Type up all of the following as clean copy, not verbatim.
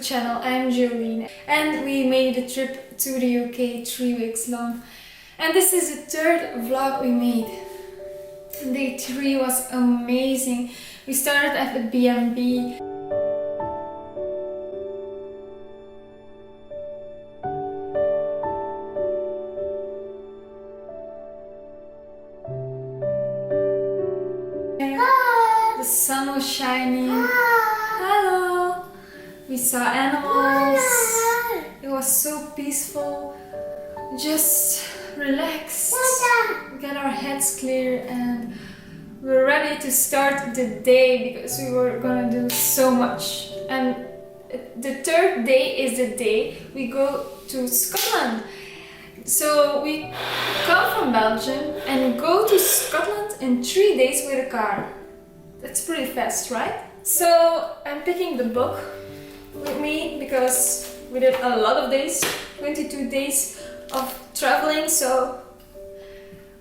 channel. I'm Jolene and we made a trip to the UK 3 weeks long. And this is the third vlog we made. Day 3 was amazing. We started at the B&B. The sun was shining. Hello! We saw animals. It was so peaceful. Just relaxed, get our heads clear, and we're ready to start the day because we were gonna do so much. And the third day is the day we go to Scotland. So we come from Belgium and go to Scotland in 3 days with a car. That's pretty fast, right? So I'm picking the book with me because we did a lot of days, 22 days of traveling, so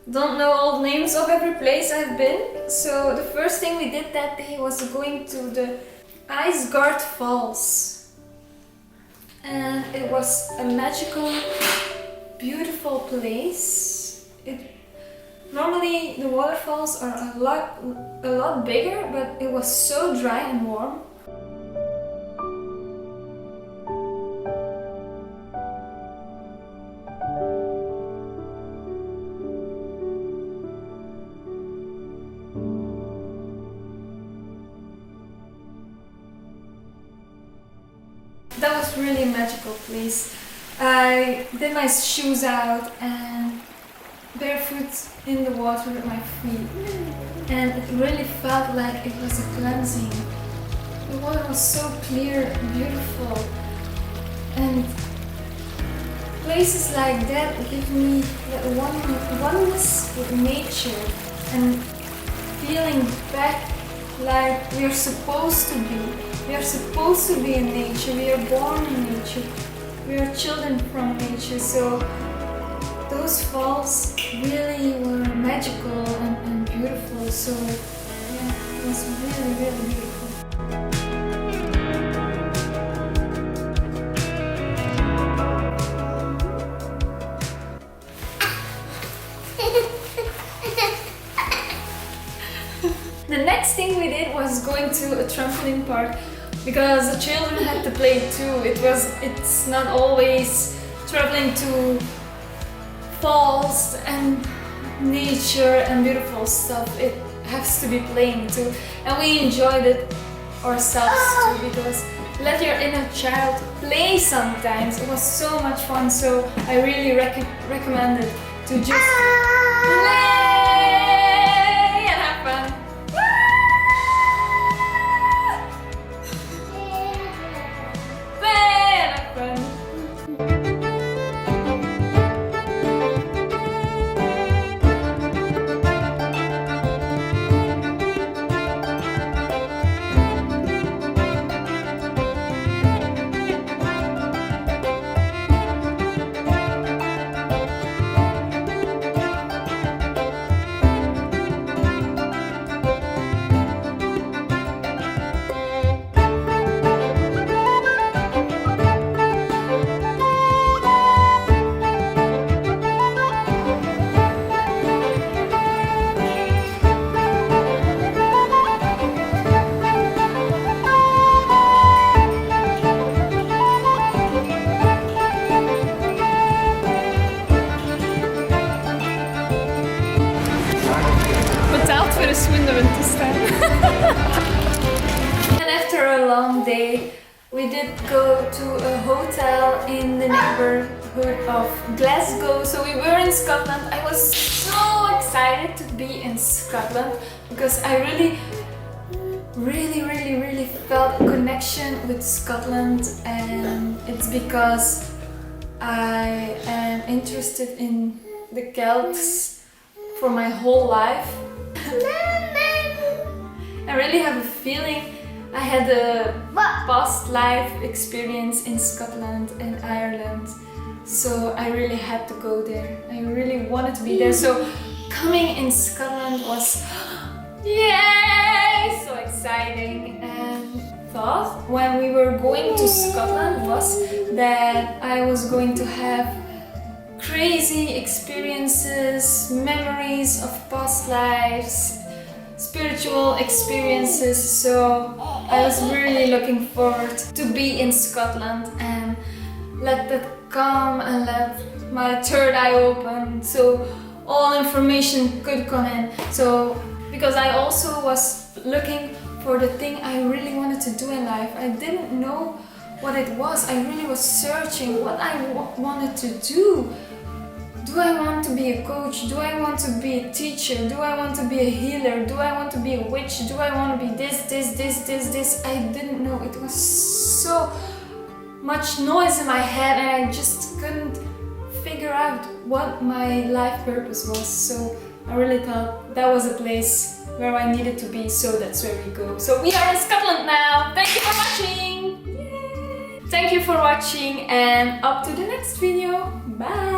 don't know all the names of every place I've been. So the first thing we did that day was going to the Falls, and it was a magical, beautiful place. Normally the waterfalls are a lot bigger, but it was so dry and warm. That was really a magical place. I did my shoes out and barefoot in the water with my feet, and it really felt like it was a cleansing. The water was so clear and beautiful, and places like that give me that oneness with nature and feeling back like we are supposed to be. We are supposed to be in nature, we are born in nature, we are children from nature, so those falls really were magical and beautiful, so yeah, it was really beautiful. The next thing we did was going to a trampoline park because the children had to play too. It's not always traveling to falls and nature and beautiful stuff. It has to be playing too, and we enjoyed it ourselves too, because let your inner child play sometimes. It was so much fun, so I really recommend it to just play and have fun. And after a long day, we did go to a hotel in the neighborhood of Glasgow. So we were in Scotland. I was so excited to be in Scotland because I really felt a connection with Scotland, and it's because I am interested in the Celts for my whole life. I really have a feeling I had a past life experience in Scotland and Ireland, so I really had to go there. I really wanted to be there, so coming in Scotland was yay, so exciting. And thought when we were going to Scotland was that I was going to have crazy experiences, memories of past lives, spiritual experiences. So I was really looking forward to be in Scotland and let that come and let my third eye open so all information could come in. So because I also was looking for the thing I really wanted to do in life. I didn't know what it was. I really was searching what I wanted to do. Do I want to be a coach? Do I want to be a teacher? Do I want to be a healer? Do I want to be a witch? Do I want to be this? I didn't know. It was so much noise in my head and I just couldn't figure out what my life purpose was. So I really thought that was a place where I needed to be, so that's where we go. So we are in Scotland now. Thank you for watching. Yay! Thank you for watching and up to the next video. Bye.